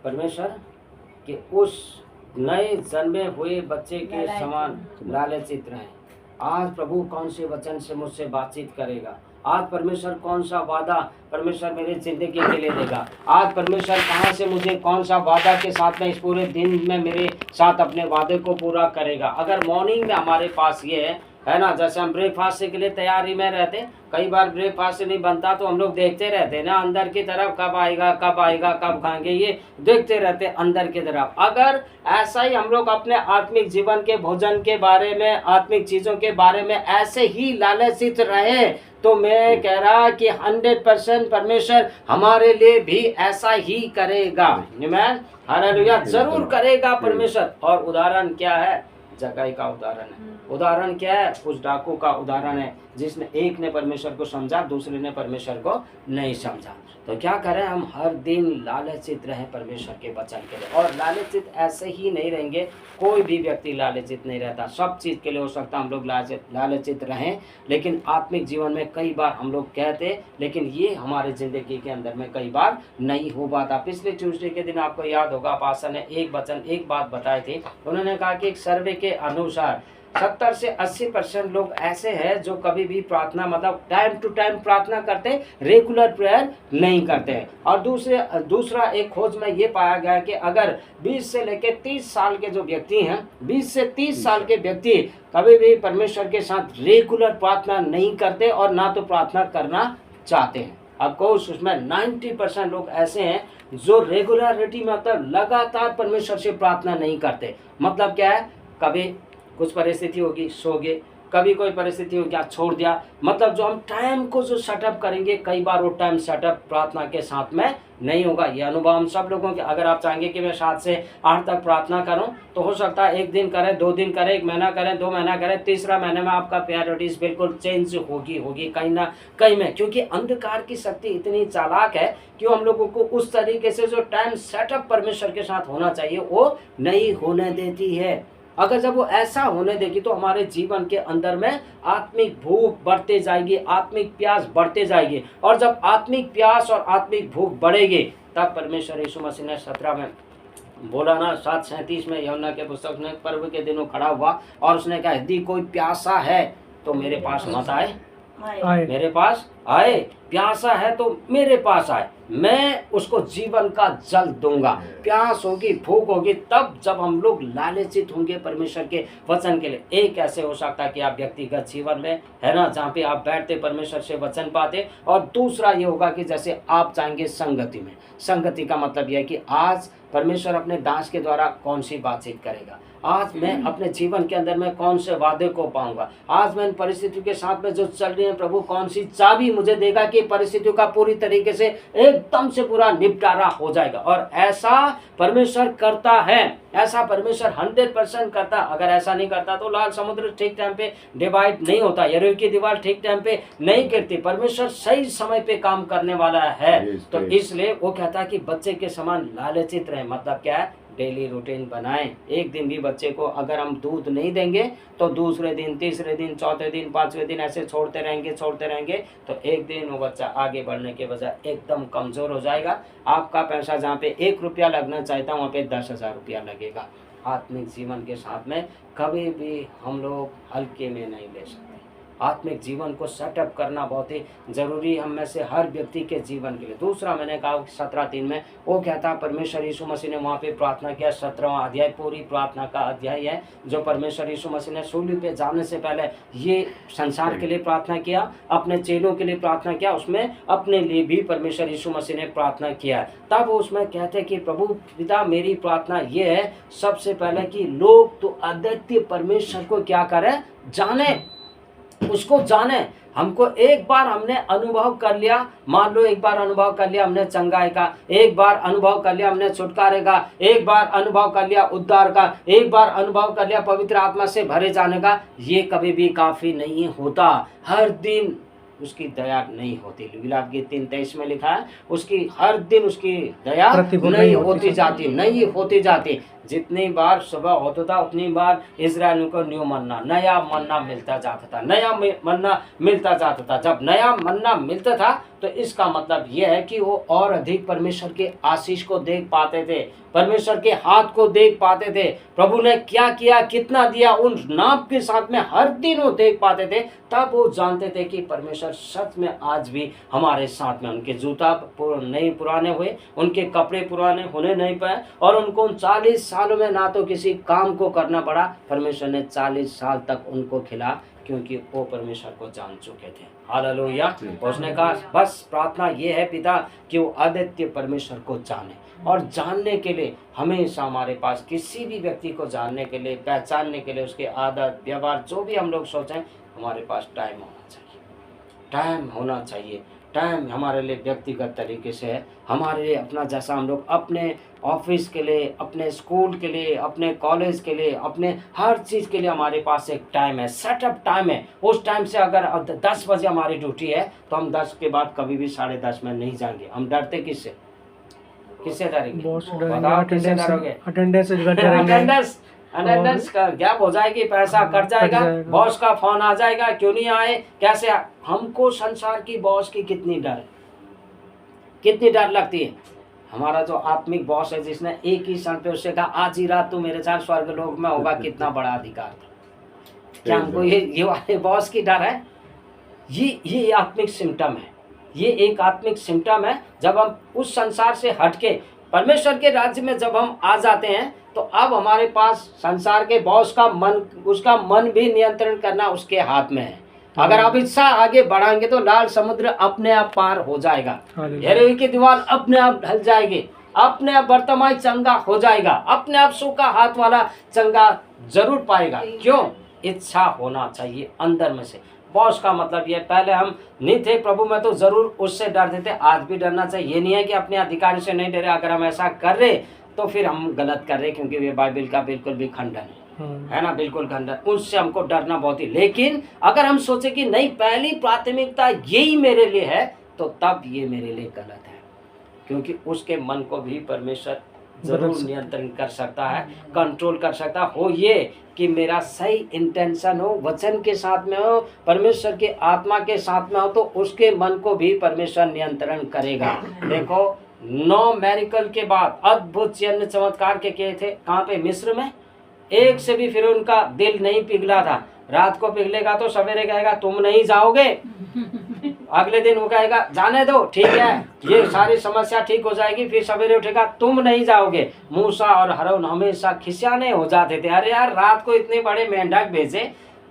परमेश्वर कि उस नए जन्मे हुए बच्चे के समान लालचित रहें। आज प्रभु कौन से वचन से मुझसे बातचीत करेगा, आज परमेश्वर कौन सा वादा परमेश्वर मेरी जिंदगी के लिए देगा, आज परमेश्वर कहाँ से मुझे कौन सा वादा के साथ में इस पूरे दिन में मेरे साथ अपने वादे को पूरा करेगा। अगर मॉर्निंग में हमारे पास ये है ना, जैसे हम ब्रेकफास्ट के लिए तैयारी में रहते, कई बार ब्रेकफास्ट नहीं बनता तो हम लोग देखते रहते ना अंदर की तरफ, कब आएगा कब आएगा कब खाएंगे, ये देखते रहते अंदर की तरफ। अगर ऐसा ही हम लोग अपने आत्मिक जीवन के भोजन के बारे में, आत्मिक चीज़ों के बारे में ऐसे ही लालचित रहे तो मैं कह रहा कि 100% परमेश्वर हमारे लिए भी ऐसा ही करेगा। आमीन, हालेलुया, जरूर करेगा परमेश्वर। और उदाहरण क्या है? जक्कई का उदाहरण है। उदाहरण क्या है? उस डाकू का उदाहरण है जिसने एक ने परमेश्वर को समझा, दूसरे ने परमेश्वर को नहीं समझा। तो क्या करें, हम हर दिन लालचित रहें परमेश्वर के वचन के लिए। और लालचित ऐसे ही नहीं रहेंगे, कोई भी व्यक्ति लालचित नहीं रहता। सब चीज़ के लिए हो सकता हम लोग लालचित रहें, लेकिन आत्मिक जीवन में कई बार हम लोग कहते, लेकिन ये हमारे ज़िंदगी के अंदर में कई बार नहीं हो पाता। पिछले ट्यूसडे के दिन आपको याद होगा पास्टर ने एक बात बताई थी। उन्होंने कहा कि एक सर्वे के अनुसार 70 से 80% लोग ऐसे हैं जो कभी भी प्रार्थना मतलब टाइम टू टाइम प्रार्थना करते, रेगुलर प्रेयर नहीं करते हैं। और दूसरा एक खोज में ये पाया गया कि अगर 20 से लेकर 30 साल के जो व्यक्ति हैं, 20 से 30 साल के व्यक्ति कभी भी परमेश्वर के साथ रेगुलर प्रार्थना नहीं करते और ना तो प्रार्थना करना चाहते हैं। आपको उसमें 90% लोग ऐसे हैं जो रेगुलरिटी में मतलब लगातार परमेश्वर से प्रार्थना नहीं करते। मतलब क्या है, कभी कुछ परिस्थिति होगी सो गए, कभी कोई परिस्थिति होगी आज छोड़ दिया। मतलब जो हम टाइम को जो सेटअप करेंगे, कई बार वो टाइम सेटअप प्रार्थना के साथ में नहीं होगा। ये अनुभव हम सब लोगों के, अगर आप चाहेंगे कि मैं 7 से 8 तक प्रार्थना करूं तो हो सकता है 1 दिन करें, 2 दिन करें, 1 महीना करें, 2 महीना करें, तीसरा महीने में आपका प्रायोरिटीज बिल्कुल चेंज होगी कहीं ना कहीं में। क्योंकि अंधकार की शक्ति इतनी चालाक है कि हम लोगों को उस तरीके से जो टाइम सेटअप परमेश्वर के साथ होना चाहिए वो नहीं होने देती है। अगर जब वो ऐसा होने देगी तो हमारे जीवन के अंदर में आत्मिक भूख बढ़ते जाएगी, आत्मिक प्यास बढ़ते जाएगी। और जब आत्मिक प्यास और आत्मिक भूख बढ़ेगी तब परमेश्वर यीशु मसीह ने 17 में बोला ना, 7:37 में यूहन्ना के पुस्तक में पर्व के दिनों खड़ा हुआ और उसने कहा यदि कोई प्यासा है तो मेरे पास मत आए, मेरे पास आए, प्यासा है तो मेरे पास आए, मैं उसको जीवन का जल दूंगा। प्यास होगी, भूख होगी तब जब हम लोग लालचित होंगे परमेश्वर के वचन के लिए। एक ऐसे हो सकता है कि आप व्यक्तिगत जीवन में है ना, जहाँ पे आप बैठते परमेश्वर से वचन पाते, और दूसरा ये होगा कि जैसे आप चाहेंगे संगति में। संगति का मतलब यह है कि आज परमेश्वर अपने दास के द्वारा कौन सी बातचीत करेगा, आज मैं अपने जीवन के अंदर में कौन से वादे को पाऊंगा, आज मैं इन परिस्थितियों के साथ में जो चल रही है प्रभु कौन सी चाबी मुझे देगा कि परिस्थितियों का पूरी तरीके से एकदम से पूरा निपटारा हो जाएगा। और ऐसा परमेश्वर करता है, ऐसा परमेश्वर 100% करता। अगर ऐसा नहीं करता तो लाल समुद्र ठीक टाइम पे डिवाइड नहीं होता, यरीहो की दीवार ठीक टाइम पे नहीं गिरती। परमेश्वर सही समय पे काम करने वाला है। तो इसलिए वो कहता है कि बच्चे के समान लालचित रहे। मतलब क्या है, डेली रूटीन बनाएं। एक दिन भी बच्चे को अगर हम दूध नहीं देंगे तो दूसरे दिन, तीसरे दिन, चौथे दिन, 5वें दिन ऐसे छोड़ते रहेंगे तो एक दिन वो बच्चा आगे बढ़ने के बजाय एकदम कमज़ोर हो जाएगा। आपका पैसा जहाँ पे 1 रुपया लगना चाहता वहाँ पे 10,000 रुपया लगेगा। आत्मिक जीवन के साथ में कभी भी हम लोग हल्के में नहीं ले सकते। आत्मिक जीवन को सेटअप करना बहुत ही ज़रूरी हम में से हर व्यक्ति के जीवन के लिए। दूसरा मैंने कहा 17:3 में वो कहता परमेश्वर यीशु मसीह ने वहाँ पे प्रार्थना किया। 17वां अध्याय पूरी प्रार्थना का अध्याय है जो परमेश्वर यीशु मसीह ने सूली पे जाने से पहले ये संसार के लिए प्रार्थना किया, अपने चेलों के लिए प्रार्थना किया, उसमें अपने लिए भी परमेश्वर यीशु मसीह ने प्रार्थना किया। तब उसमें कहते कि प्रभु पिता मेरी प्रार्थना ये है सबसे पहले कि लोग तो अद्वितीय परमेश्वर को क्या करें, जाने, उसको जाने। हमको एक बार हमने अनुभव कर लिया, मान लो एक बार अनुभव कर लिया हमने चंगाई का, एक बार अनुभव कर लिया हमने छुटकारे का, एक बार अनुभव कर लिया उद्धार का, एक बार अनुभव कर लिया पवित्र आत्मा से भरे जाने का, ये कभी भी काफ़ी नहीं होता। हर दिन उसकी दया नहीं होती। विलाप गीत 3:23 में लिखा है उसकी हर दिन उसकी दया नहीं होती जाती। जितनी बार सुबह होता था उतनी बार इजराइल को न्यू मन्ना, नया मन्ना मिलता जाता था, नया मन्ना मिलता जाता था। जब नया मन्ना मिलता था तो इसका मतलब यह है कि वो और अधिक परमेश्वर के आशीष को देख पाते थे, परमेश्वर के हाथ को देख पाते थे, प्रभु ने क्या किया, कितना दिया, उन नाप के साथ में हर दिन वो देख पाते थे। तब वो जानते थे कि परमेश्वर सच में आज भी हमारे साथ में। उनके जूता नहीं पुराने हुए, उनके कपड़े पुराने होने नहीं पाए, और उनको 40 सालों में ना तो किसी काम को करना पड़ा, परमेश्वर ने 40 साल तक उनको खिला, क्योंकि वो परमेश्वर को जान चुके थे। हालेलुया। उसने कहा बस प्रार्थना ये है पिता कि वो अद्वितीय परमेश्वर को जाने, और जानने के लिए हमेशा हमारे पास किसी भी व्यक्ति को जानने के लिए, पहचानने के लिए, उसके आदत व्यवहार जो भी हम लोग सोचें, हमारे पास टाइम होना चाहिए, टाइम होना चाहिए। टाइम हमारे लिए व्यक्तिगत तरीके से है, हमारे लिए अपना, जैसा हम लोग अपने ऑफिस के लिए, अपने स्कूल के लिए, अपने कॉलेज के लिए, अपने हर चीज़ के लिए हमारे पास एक टाइम है, सेटअप टाइम है। उस टाइम से अगर 10 बजे हमारी ड्यूटी है तो हम 10 के बाद कभी भी 10:30 में नहीं जाएंगे। हम डरते किससे? किससे डरेंगे? बताओ, किससे डरोगे? अटेंडेंस का गैप हो जाएगी, पैसा कट जाएगा, बॉस का फोन आ जाएगा, क्यों नहीं आए, कैसे हमको संसार की बॉस की कितनी डर लगती है। हमारा जो आत्मिक बॉस है, जिसने एक ही क्षण पे उससे कहा आज ही रात तू मेरे साथ स्वर्ग लोक में होगा, कितना बड़ा अधिकार था। क्या हमको ये वाले बॉस की डर है? ये आत्मिक सिम्टम है, ये एक आत्मिक सिम्टम है। जब हम उस संसार से हटके परमेश्वर के राज्य में जब हम आ जाते हैं, तो अब हमारे पास संसार के बॉस का मन, उसका मन भी नियंत्रण करना उसके हाथ में है। अगर आप इच्छा आगे बढ़ाएंगे तो लाल समुद्र अपने आप पार हो जाएगा, यरीहो की दीवार अपने आप ढल जाएगी, अपने आप वर्तमान चंगा हो जाएगा, अपने आप सूखा हाथ वाला चंगा जरूर पाएगा। क्यों? इच्छा होना चाहिए अंदर में से। बॉस का मतलब ये, पहले हम नहीं थे प्रभु में तो जरूर उससे डरते थे, आज भी डरना चाहिए। ये नहीं है कि अपने अधिकारी से नहीं डरे, अगर हम ऐसा कर रहे तो फिर हम गलत कर रहे, क्योंकि ये बाइबल का बिल्कुल भी खंडन है ना, बिल्कुल खंडन। उससे हमको डरना बहुत ही, लेकिन अगर हम सोचे कि नहीं पहली प्राथमिकता यही मेरे लिए है, तो तब ये मेरे लिए गलत है, क्योंकि उसके मन को भी परमेश्वर जरूर नियंत्रण कर सकता है, कंट्रोल कर सकता हो। ये कि मेरा सही इंटेंशन हो, वचन के साथ में हो, परमेश्वर के आत्मा के साथ में हो, तो उसके मन को भी परमेश्वर नियंत्रण करेगा। देखो 9 मैरिकल के बाद अद्भुत चिन्ह चमत्कार के किए थे, कहाँ पे? मिस्र में। एक से भी फिर उनका दिल नहीं पिघला था। रात को पिघलेगा तो सवेरे कहेगा तुम नहीं जाओगे, अगले दिन वो कहेगा जाने दो, ठीक है, ये सारी समस्या ठीक हो जाएगी, फिर सवेरे उठेगा तुम नहीं जाओगे। मूसा और हारून हमेशा खिसियाने हो जाते थे, अरे यार रात को इतने बड़े मेंढक भेजे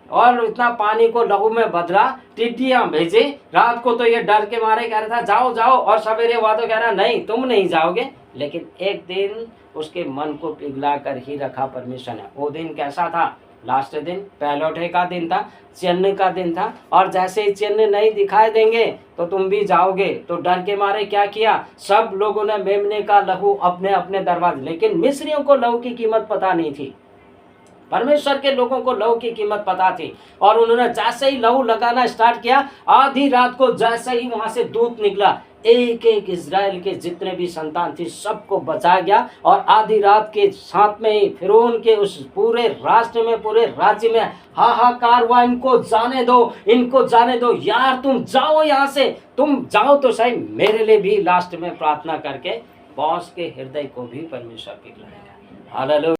और इतना पानी को लहू में बदला, टिड्डियां भेजे, रात को तो ये डर के मारे कह रहा था जाओ जाओ, और सवेरे हुआ तो कह रहा नहीं तुम नहीं जाओगे। लेकिन एक दिन उसके मन को पिघला कर ही रखा परमेश्वर ने। वो दिन कैसा था? लास्ट दिन, पहलौठे का दिन था, चिन्ह का दिन था, और जैसे ही चिन्ह नहीं दिखाई देंगे तो तुम भी जाओगे। तो डर के मारे क्या किया? सब लोगों ने मेमने का लहू अपने अपने दरवाजे, लेकिन मिस्रियों को लहू की कीमत पता नहीं थी, परमेश्वर के लोगों को लहू की कीमत पता थी। और उन्होंने जैसे ही लहू लगाना स्टार्ट किया, आधी रात को जैसे ही वहां से दूत निकला, एक एक इजराइल के जितने भी संतान थी सबको बचाया गया। और आधी रात के साथ में ही फिरौन के उस पूरे राष्ट्र में, पूरे राज्य में हाहाकार हुआ, इनको जाने दो, इनको जाने दो, यार तुम जाओ यहाँ से, तुम जाओ तो सही, मेरे लिए भी। लास्ट में प्रार्थना करके बॉस के हृदय को भी परमेश्वर पिघलाएगा। हालेलुया।